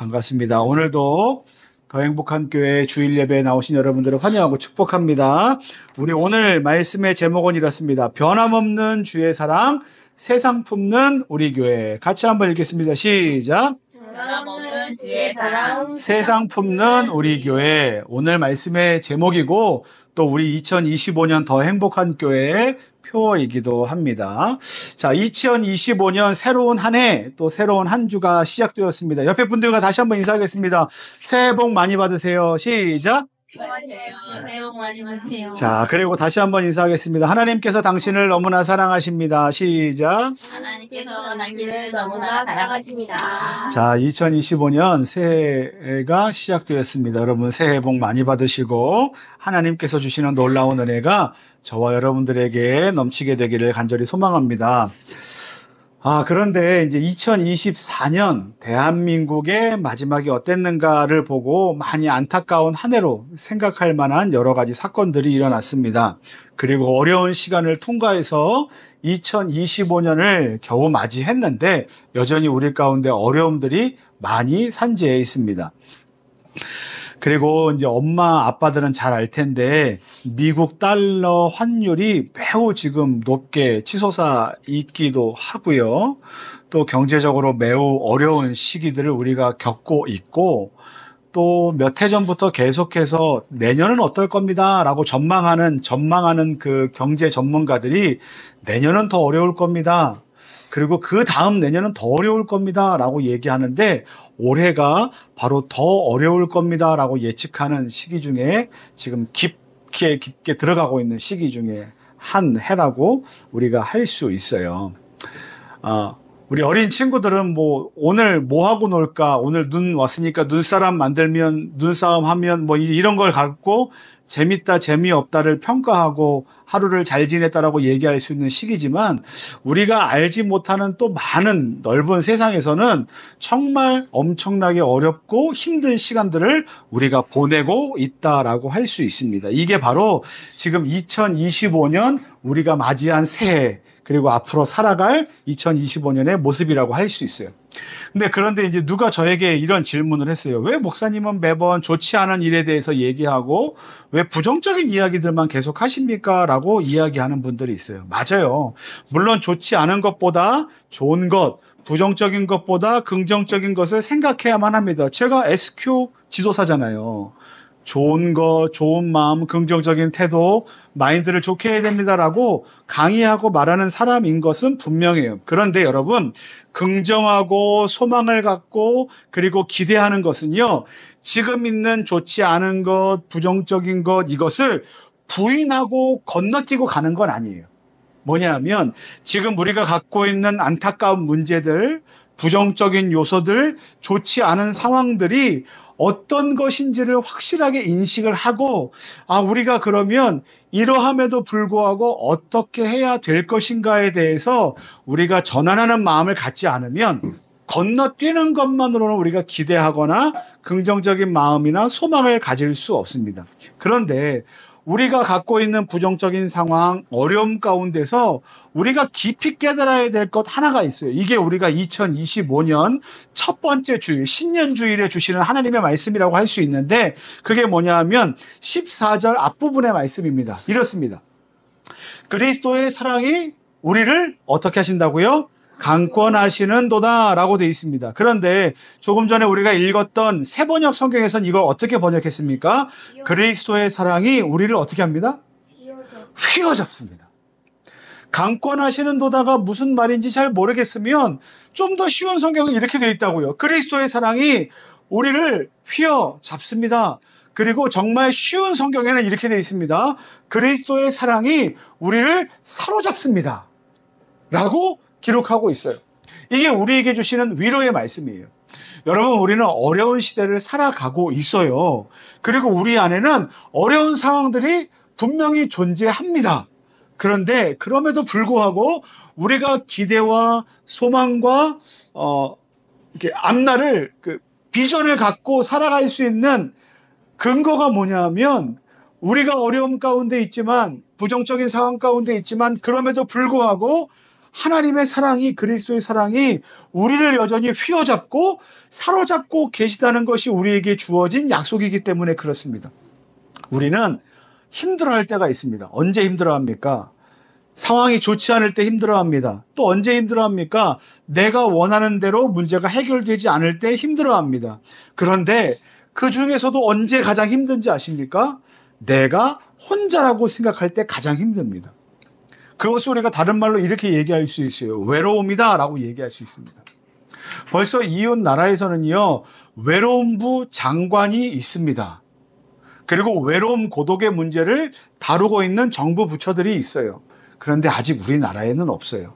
반갑습니다. 오늘도 더 행복한 교회 주일 예배에 나오신 여러분들을 환영하고 축복합니다. 우리 오늘 말씀의 제목은 이렇습니다. 변함없는 주의 사랑, 세상 품는 우리 교회. 같이 한번 읽겠습니다. 시작. 변함없는 주의 사랑, 세상 품는 우리 교회. 오늘 말씀의 제목이고 또 우리 2025년 더 행복한 교회의 표어이기도 합니다. 자, 2025년 새로운 한 해, 또 새로운 한 주가 시작되었습니다. 옆에 분들과 다시 한번 인사하겠습니다. 새해 복 많이 받으세요. 시작. 새해 복 많이 받으세요. 자, 그리고 다시 한번 인사하겠습니다. 하나님께서 당신을 너무나 사랑하십니다. 시작. 하나님께서 당신을 너무나 사랑하십니다. 자, 2025년 새해가 시작되었습니다. 여러분 새해 복 많이 받으시고 하나님께서 주시는 놀라운 은혜가 저와 여러분들에게 넘치게 되기를 간절히 소망합니다. 그런데 이제 2024년 대한민국의 마지막이 어땠는가를 보고 많이 안타까운 한 해로 생각할 만한 여러 가지 사건들이 일어났습니다. 그리고 어려운 시간을 통과해서 2025년을 겨우 맞이했는데 여전히 우리 가운데 어려움들이 많이 산재해 있습니다. 그리고 이제 엄마, 아빠들은 잘 알 텐데 미국 달러 환율이 매우 지금 높게 치솟아 있기도 하고요. 또 경제적으로 매우 어려운 시기들을 우리가 겪고 있고 또 몇 해 전부터 계속해서 내년은 어떨 겁니다 라고 전망하는 그 경제 전문가들이 내년은 더 어려울 겁니다. 그리고 그 다음 내년은 더 어려울 겁니다 라고 얘기하는데 올해가 바로 더 어려울 겁니다 라고 예측하는 시기 중에 지금 깊게 들어가고 있는 시기 중에 한 해라고 우리가 할 수 있어요. 우리 어린 친구들은 오늘 뭐 하고 놀까? 오늘 눈 왔으니까 눈사람 만들면, 눈싸움 하면 이런 걸 갖고 재밌다, 재미없다를 평가하고 하루를 잘 지냈다라고 얘기할 수 있는 시기지만 우리가 알지 못하는 또 많은 넓은 세상에서는 정말 엄청나게 어렵고 힘든 시간들을 우리가 보내고 있다라고 할 수 있습니다. 이게 바로 지금 2025년 우리가 맞이한 새해 그리고 앞으로 살아갈 2025년의 모습이라고 할 수 있어요. 그런데 이제 누가 저에게 이런 질문을 했어요. 왜 목사님은 매번 좋지 않은 일에 대해서 얘기하고 왜 부정적인 이야기들만 계속 하십니까? 라고 이야기하는 분들이 있어요. 맞아요. 물론 좋지 않은 것보다 좋은 것, 부정적인 것보다 긍정적인 것을 생각해야만 합니다. 제가 SQ 지도사잖아요. 좋은 거, 좋은 마음, 긍정적인 태도, 마인드를 좋게 해야 됩니다라고 강의하고 말하는 사람인 것은 분명해요. 그런데 여러분, 긍정하고 소망을 갖고 그리고 기대하는 것은요, 지금 있는 좋지 않은 것, 부정적인 것, 이것을 부인하고 건너뛰고 가는 건 아니에요. 뭐냐면 지금 우리가 갖고 있는 안타까운 문제들, 부정적인 요소들, 좋지 않은 상황들이 어떤 것인지를 확실하게 인식을 하고 우리가 그러면 이러함에도 불구하고 어떻게 해야 될 것인가에 대해서 우리가 전환하는 마음을 갖지 않으면 건너뛰는 것만으로는 우리가 기대하거나 긍정적인 마음이나 소망을 가질 수 없습니다. 그런데 우리가 갖고 있는 부정적인 상황, 어려움 가운데서 우리가 깊이 깨달아야 될 것 하나가 있어요. 이게 우리가 2025년 첫 번째 주일, 신년주일에 주시는 하나님의 말씀이라고 할 수 있는데 그게 뭐냐면 14절 앞부분의 말씀입니다. 이렇습니다. 그리스도의 사랑이 우리를 어떻게 하신다고요? 강권하시는도다 라고 되어 있습니다. 그런데 조금 전에 우리가 읽었던 새번역 성경에서는 이걸 어떻게 번역했습니까? 그리스도의 사랑이 우리를 어떻게 합니다? 휘어잡습니다. 강권하시는도다가 무슨 말인지 잘 모르겠으면 좀 더 쉬운 성경은 이렇게 되어 있다고요. 그리스도의 사랑이 우리를 휘어잡습니다. 그리고 정말 쉬운 성경에는 이렇게 되어 있습니다. 그리스도의 사랑이 우리를 사로잡습니다. 라고 기록하고 있어요. 이게 우리에게 주시는 위로의 말씀이에요. 여러분, 우리는 어려운 시대를 살아가고 있어요. 그리고 우리 안에는 어려운 상황들이 분명히 존재합니다. 그런데 그럼에도 불구하고 우리가 기대와 소망과 이렇게 앞날을 비전을 갖고 살아갈 수 있는 근거가 뭐냐면 우리가 어려움 가운데 있지만 부정적인 상황 가운데 있지만 그럼에도 불구하고 하나님의 사랑이, 그리스도의 사랑이 우리를 여전히 휘어잡고 사로잡고 계시다는 것이 우리에게 주어진 약속이기 때문에 그렇습니다. 우리는 힘들어할 때가 있습니다. 언제 힘들어합니까? 상황이 좋지 않을 때 힘들어합니다. 또 언제 힘들어합니까? 내가 원하는 대로 문제가 해결되지 않을 때 힘들어합니다. 그런데 그 중에서도 언제 가장 힘든지 아십니까? 내가 혼자라고 생각할 때 가장 힘듭니다. 그것을 우리가 다른 말로 이렇게 얘기할 수 있어요. 외로움이다 라고 얘기할 수 있습니다. 벌써 이웃 나라에서는요, 외로움부 장관이 있습니다. 그리고 외로움 고독의 문제를 다루고 있는 정부 부처들이 있어요. 그런데 아직 우리나라에는 없어요.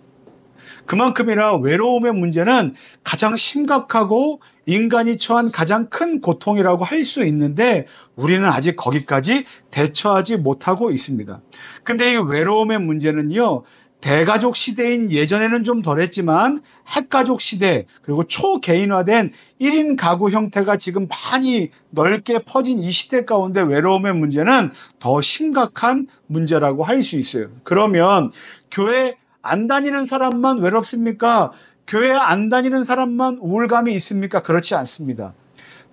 그만큼이나 외로움의 문제는 가장 심각하고 인간이 처한 가장 큰 고통이라고 할 수 있는데 우리는 아직 거기까지 대처하지 못하고 있습니다. 근데 이 외로움의 문제는요, 대가족 시대인 예전에는 좀 덜했지만 핵가족 시대 그리고 초개인화된 1인 가구 형태가 지금 많이 넓게 퍼진 이 시대 가운데 외로움의 문제는 더 심각한 문제라고 할 수 있어요. 그러면 교회 안 다니는 사람만 외롭습니까? 교회 안 다니는 사람만 우울감이 있습니까? 그렇지 않습니다.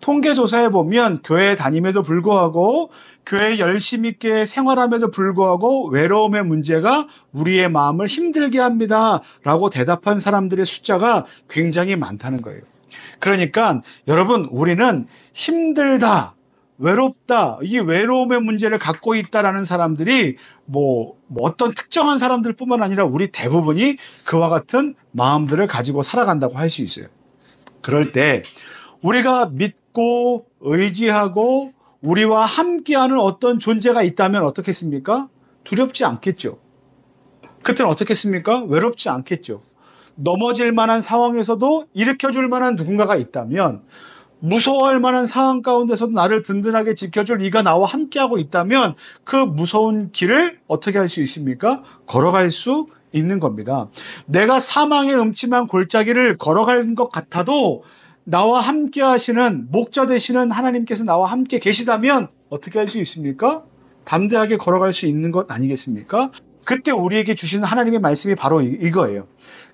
통계조사에 보면 교회에 다님에도 불구하고 교회에 열심히 있게 생활함에도 불구하고 외로움의 문제가 우리의 마음을 힘들게 합니다 라고 대답한 사람들의 숫자가 굉장히 많다는 거예요. 그러니까 여러분, 우리는 힘들다, 외롭다, 이 외로움의 문제를 갖고 있다라는 사람들이 어떤 특정한 사람들뿐만 아니라 우리 대부분이 그와 같은 마음들을 가지고 살아간다고 할 수 있어요. 그럴 때 우리가 믿고 의지하고 우리와 함께하는 어떤 존재가 있다면 어떻겠습니까? 두렵지 않겠죠. 그때는 어떻겠습니까? 외롭지 않겠죠. 넘어질 만한 상황에서도 일으켜줄 만한 누군가가 있다면, 무서워할 만한 상황 가운데서도 나를 든든하게 지켜줄 이가 나와 함께하고 있다면 그 무서운 길을 어떻게 할 수 있습니까? 걸어갈 수 있는 겁니다. 내가 사망의 음침한 골짜기를 걸어갈 것 같아도 나와 함께 하시는 목자 되시는 하나님께서 나와 함께 계시다면 어떻게 할 수 있습니까? 담대하게 걸어갈 수 있는 것 아니겠습니까? 그때 우리에게 주시는 하나님의 말씀이 바로 이거예요.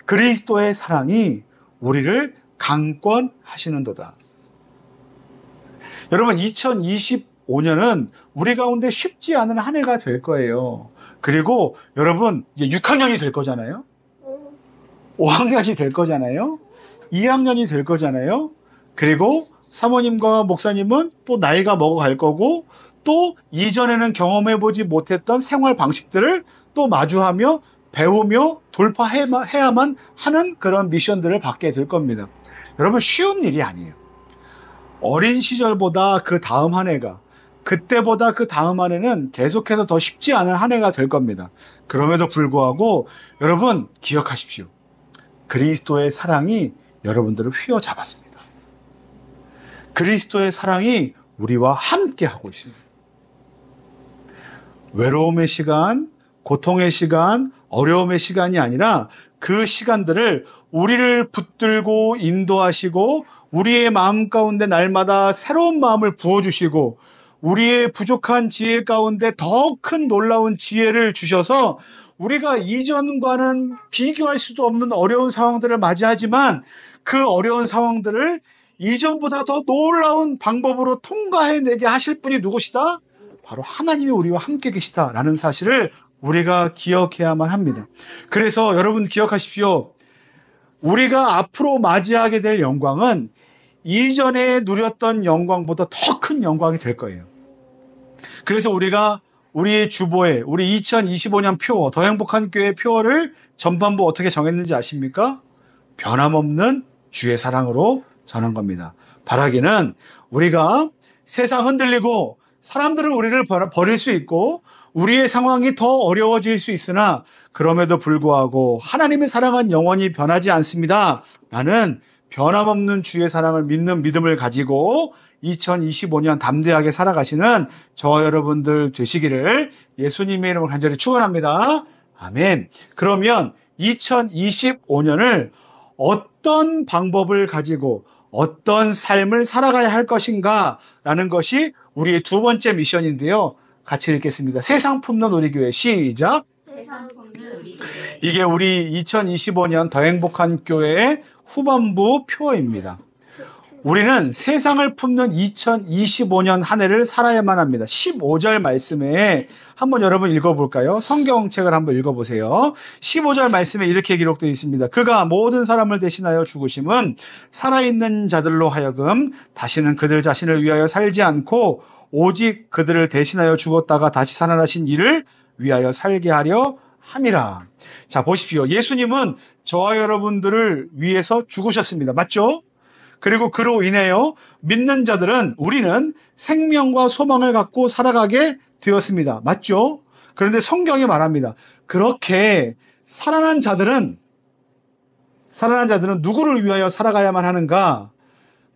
그리스도의 사랑이 우리를 강권하시는도다. 여러분, 2025년은 우리 가운데 쉽지 않은 한 해가 될 거예요. 그리고 여러분, 이제 6학년이 될 거잖아요. 5학년이 될 거잖아요. 2학년이 될 거잖아요. 그리고 사모님과 목사님은 또 나이가 먹어갈 거고 또 이전에는 경험해보지 못했던 생활 방식들을 또 마주하며 배우며 돌파해야만 하는 그런 미션들을 받게 될 겁니다. 여러분, 쉬운 일이 아니에요. 어린 시절보다 그 다음 한 해가, 그때보다 그 다음 한 해는 계속해서 더 쉽지 않은 한 해가 될 겁니다. 그럼에도 불구하고 여러분 기억하십시오. 그리스도의 사랑이 여러분들을 휘어잡았습니다. 그리스도의 사랑이 우리와 함께하고 있습니다. 외로움의 시간, 고통의 시간, 어려움의 시간이 아니라 그 시간들을 우리를 붙들고 인도하시고 우리의 마음 가운데 날마다 새로운 마음을 부어주시고 우리의 부족한 지혜 가운데 더 큰 놀라운 지혜를 주셔서 우리가 이전과는 비교할 수도 없는 어려운 상황들을 맞이하지만 그 어려운 상황들을 이전보다 더 놀라운 방법으로 통과해내게 하실 분이 누구시다? 바로 하나님이 우리와 함께 계시다라는 사실을 우리가 기억해야만 합니다. 그래서 여러분 기억하십시오. 우리가 앞으로 맞이하게 될 영광은 이전에 누렸던 영광보다 더 큰 영광이 될 거예요. 그래서 우리가 우리의 주보에 우리 2025년 표어, 더 행복한 교회 표어를 전반부 어떻게 정했는지 아십니까? 변함없는 주의 사랑으로 전한 겁니다. 바라기는 우리가 세상 흔들리고 사람들은 우리를 버릴 수 있고 우리의 상황이 더 어려워질 수 있으나 그럼에도 불구하고 하나님의 사랑은 영원히 변하지 않습니다. 라는 변함없는 주의 사랑을 믿는 믿음을 가지고 2025년 담대하게 살아가시는 저와 여러분들 되시기를 예수님의 이름으로 간절히 축원합니다. 아멘. 그러면 2025년을 어떤 방법을 가지고 어떤 삶을 살아가야 할 것인가 라는 것이 우리의 두 번째 미션인데요. 같이 읽겠습니다. 세상 품는 우리 교회 시작. 세상 품는 우리 교회. 이게 우리 2025년 더 행복한 교회의 후반부 표어입니다. 우리는 세상을 품는 2025년 한 해를 살아야만 합니다. 15절 말씀에 한번 여러분 읽어볼까요? 성경책을 한번 읽어보세요. 15절 말씀에 이렇게 기록되어 있습니다. 그가 모든 사람을 대신하여 죽으심은 살아있는 자들로 하여금 다시는 그들 자신을 위하여 살지 않고 오직 그들을 대신하여 죽었다가 다시 살아나신 이를 위하여 살게 하려 함이라. 자, 보십시오. 예수님은 저와 여러분들을 위해서 죽으셨습니다. 맞죠? 그리고 그로 인하여 믿는 자들은 우리는 생명과 소망을 갖고 살아가게 되었습니다. 맞죠? 그런데 성경이 말합니다. 그렇게 살아난 자들은 누구를 위하여 살아가야만 하는가?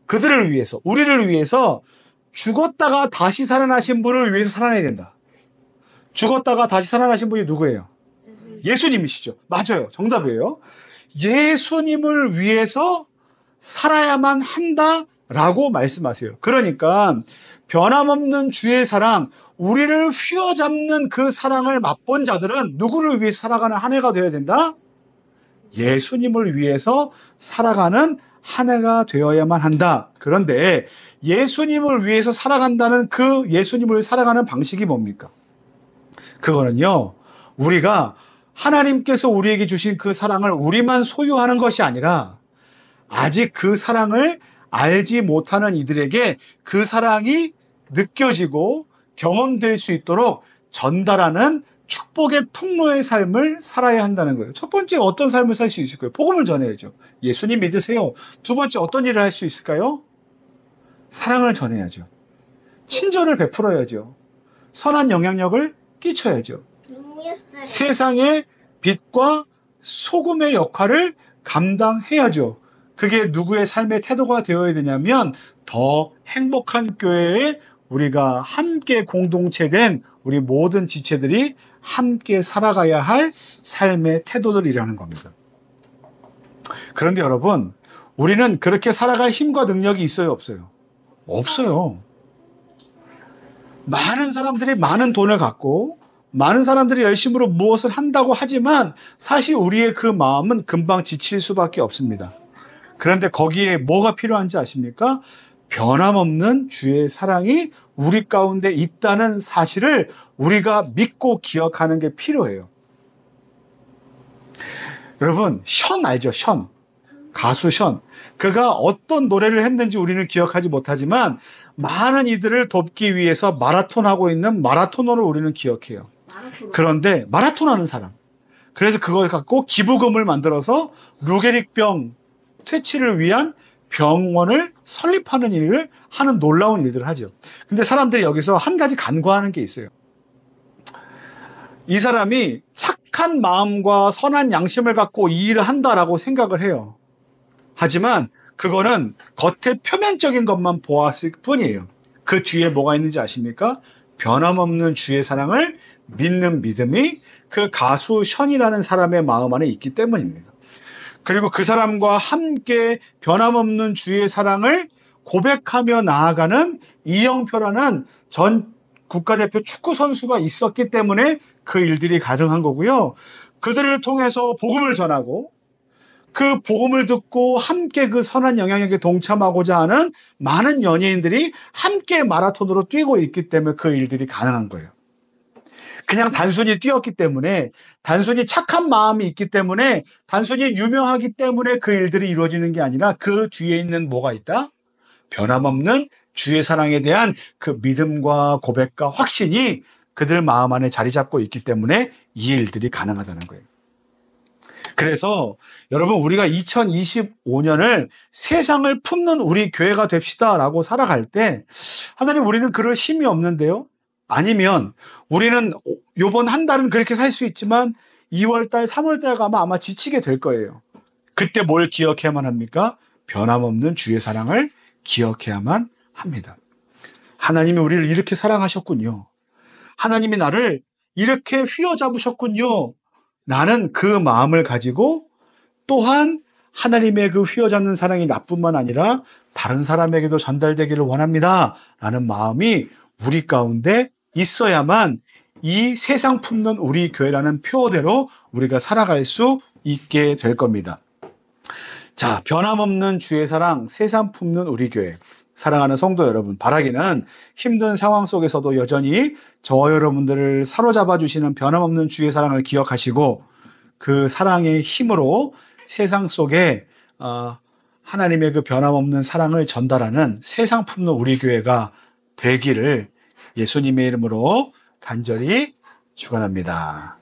그들을 위해서, 우리를 위해서 죽었다가 다시 살아나신 분을 위해서 살아내야 된다. 죽었다가 다시 살아나신 분이 누구예요? 예수님이시죠. 맞아요. 정답이에요. 예수님을 위해서 살아야만 한다라고 말씀하세요. 그러니까 변함없는 주의 사랑, 우리를 휘어잡는 그 사랑을 맛본 자들은 누구를 위해서 살아가는 한 해가 되어야 된다? 예수님을 위해서 살아가는 한 해가 되어야만 한다. 그런데 예수님을 위해서 살아간다는 그 예수님을 살아가는 방식이 뭡니까? 그거는요, 우리가 하나님께서 우리에게 주신 그 사랑을 우리만 소유하는 것이 아니라 아직 그 사랑을 알지 못하는 이들에게 그 사랑이 느껴지고 경험될 수 있도록 전달하는 축복의 통로의 삶을 살아야 한다는 거예요. 첫 번째 어떤 삶을 살 수 있을까요? 복음을 전해야죠. 예수님 믿으세요. 두 번째 어떤 일을 할 수 있을까요? 사랑을 전해야죠. 친절을 베풀어야죠. 선한 영향력을 끼쳐야죠. 세상의 빛과 소금의 역할을 감당해야죠. 그게 누구의 삶의 태도가 되어야 되냐면 더 행복한 교회에 우리가 함께 공동체된 우리 모든 지체들이 함께 살아가야 할 삶의 태도들이라는 겁니다. 그런데 여러분, 우리는 그렇게 살아갈 힘과 능력이 있어요, 없어요? 없어요. 많은 사람들이 많은 돈을 갖고 많은 사람들이 열심으로 무엇을 한다고 하지만 사실 우리의 그 마음은 금방 지칠 수밖에 없습니다. 그런데 거기에 뭐가 필요한지 아십니까? 변함없는 주의 사랑이 우리 가운데 있다는 사실을 우리가 믿고 기억하는 게 필요해요. 여러분, 션 알죠? 션. 가수 션. 그가 어떤 노래를 했는지 우리는 기억하지 못하지만 많은 이들을 돕기 위해서 마라톤하고 있는 마라토너를 우리는 기억해요. 그런데 마라톤 하는 사람. 그래서 그걸 갖고 기부금을 만들어서 루게릭병 퇴치를 위한 병원을 설립하는 일을 하는 놀라운 일들을 하죠. 근데 사람들이 여기서 한 가지 간과하는 게 있어요. 이 사람이 착한 마음과 선한 양심을 갖고 이 일을 한다라고 생각을 해요. 하지만 그거는 겉에 표면적인 것만 보았을 뿐이에요. 그 뒤에 뭐가 있는지 아십니까? 변함없는 주의 사랑을 믿는 믿음이 그 가수 션이라는 사람의 마음 안에 있기 때문입니다. 그리고 그 사람과 함께 변함없는 주의 사랑을 고백하며 나아가는 이영표라는 전 국가대표 축구 선수가 있었기 때문에 그 일들이 가능한 거고요. 그들을 통해서 복음을 전하고 그 복음을 듣고 함께 그 선한 영향력에 동참하고자 하는 많은 연예인들이 함께 마라톤으로 뛰고 있기 때문에 그 일들이 가능한 거예요. 그냥 단순히 뛰었기 때문에, 단순히 착한 마음이 있기 때문에, 단순히 유명하기 때문에 그 일들이 이루어지는 게 아니라 그 뒤에 있는 뭐가 있다? 변함없는 주의 사랑에 대한 그 믿음과 고백과 확신이 그들 마음 안에 자리 잡고 있기 때문에 이 일들이 가능하다는 거예요. 그래서 여러분, 우리가 2025년을 세상을 품는 우리 교회가 됩시다라고 살아갈 때 하나님, 우리는 그럴 힘이 없는데요? 아니면 우리는 요번 한 달은 그렇게 살 수 있지만 2월달, 3월달 가면 아마 지치게 될 거예요. 그때 뭘 기억해야만 합니까? 변함없는 주의 사랑을 기억해야만 합니다. 하나님이 우리를 이렇게 사랑하셨군요. 하나님이 나를 이렇게 휘어잡으셨군요. 나는 그 마음을 가지고 또한 하나님의 그 휘어잡는 사랑이 나뿐만 아니라 다른 사람에게도 전달되기를 원합니다. 라는 마음이 우리 가운데 있어야만 이 세상 품는 우리 교회라는 표어대로 우리가 살아갈 수 있게 될 겁니다. 자, 변함없는 주의 사랑, 세상 품는 우리 교회. 사랑하는 성도 여러분, 바라기는 힘든 상황 속에서도 여전히 저와 여러분들을 사로잡아 주시는 변함없는 주의 사랑을 기억하시고 그 사랑의 힘으로 세상 속에 하나님의 그 변함없는 사랑을 전달하는 세상 품는 우리 교회가 되기를 예수님의 이름으로 간절히 축원합니다.